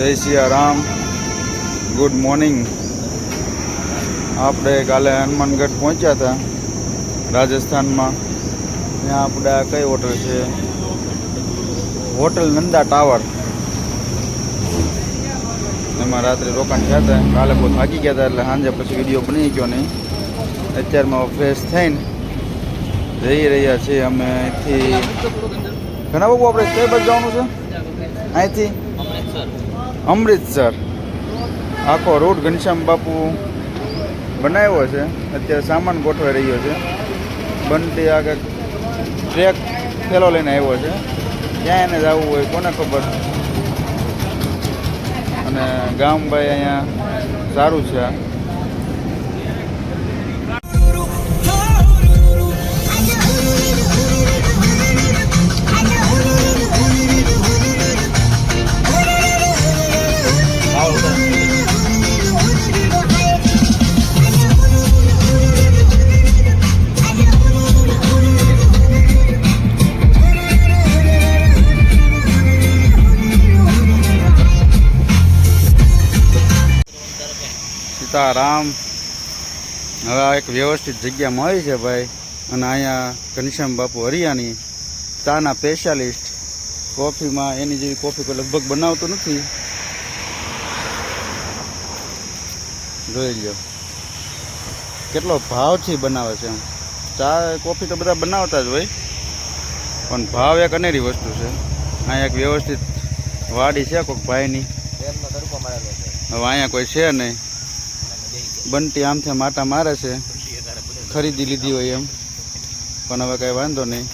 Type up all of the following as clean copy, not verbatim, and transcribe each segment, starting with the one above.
जय Siya Ram. Good morning. આપણે કાલે હનુમાનગઢ પહોંચ્યા હતા રાજસ્થાનમાં। ત્યાં આપણે આ કઈ હોટલ છે? Hotel Nanda tower. એમાં રાત્રે રોકાણ થયા હતા। કાલે બહુ થાકી ગયા હતા એટલે સાંજે પછી વિડીયો બની ગયો નહીં। અત્યારમાં ફ્રેશ થઈને જઈ રહ્યા છીએ અમે અહીંથી। ઘણા બાબુ આપણે કઈ બાજુ જવાનું છે? અહીંથી અમૃતસર આખો રૂટ ઘનશ્યામ બાપુ બનાવ્યો છે। અત્યારે સામાન ગોઠવાઈ રહ્યો છે। બંટી આગળ ટ્રેક થેલો લઈને આવ્યો છે। ક્યાં એને જવું હોય કોને ખબર। અને ગામ ભાઈ અહીંયા સારું છે। સીતારામ। હવે આ એક વ્યવસ્થિત જગ્યા મળી છે ભાઈ। અને અહીંયા ઘનશ્યામ બાપુ હરિયાની ચાના સ્પેશિયાલિસ્ટ। કોફીમાં એની જેવી કોફી કોઈ લગભગ બનાવતો નથી। જોઈ લો કેટલો ભાવથી બનાવે છે। એમ ચા કોફી તો બધા બનાવતા જ હોય પણ ભાવ એક અનેરી વસ્તુ છે। અહીંયા એક વ્યવસ્થિત વાડી છે કોઈક ભાઈની। હવે અહીંયા કોઈ છે નહીં। બંટી આમથી માટા મારે છે। ખરીદી લીધી હોય એમ પણ હવે કઈ વાંધો નહીં।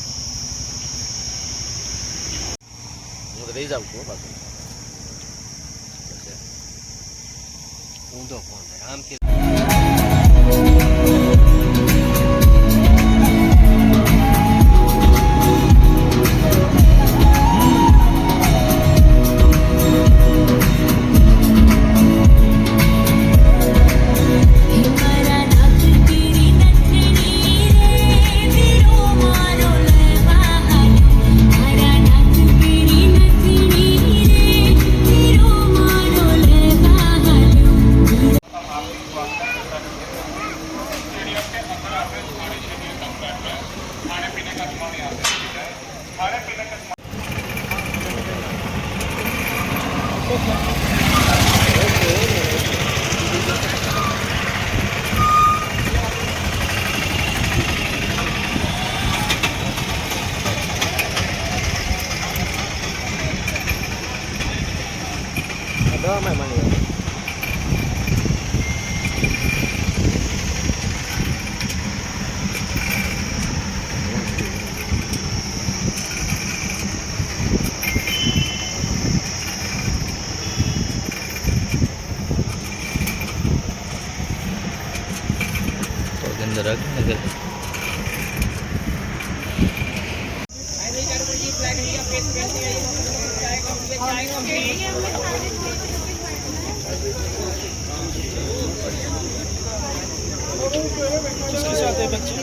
किसके साथ है बच्चे?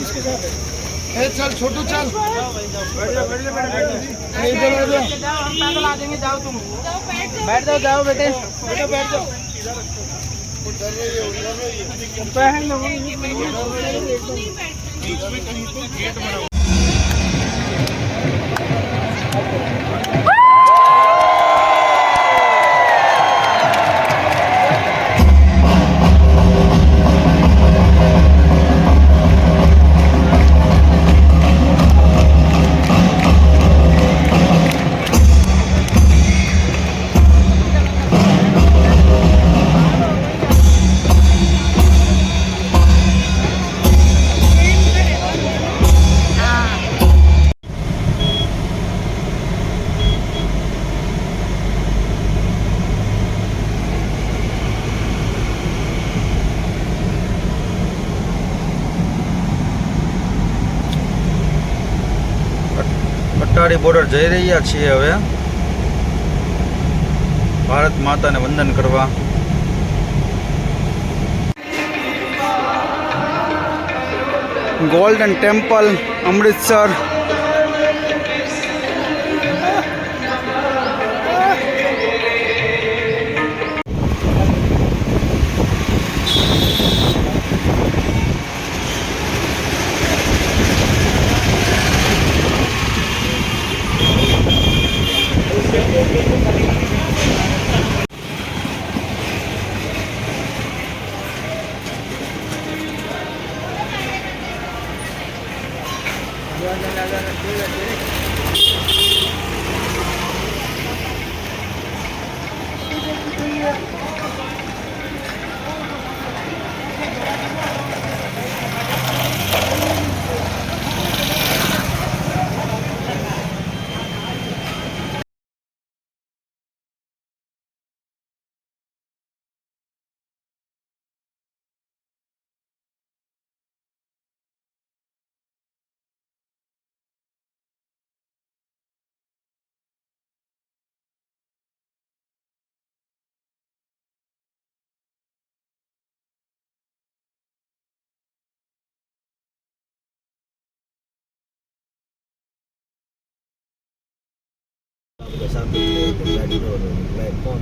किसके साथ है? चल छोटू चल। इधर आ जाओ। हम पैदल आ जाएंगे। जाओ तुम। बैठ जाओ जाओ बेटे। बेटा बैठ जाओ। पहन लो। बीच में कहीं तो गेट बनाओ। અટારી બોર્ડર જઈ રહ્યા છીએ હવે ભારત માતાને વંદન કરવા। Golden temple Amritsar. Sampai ke Gadio, naik pon.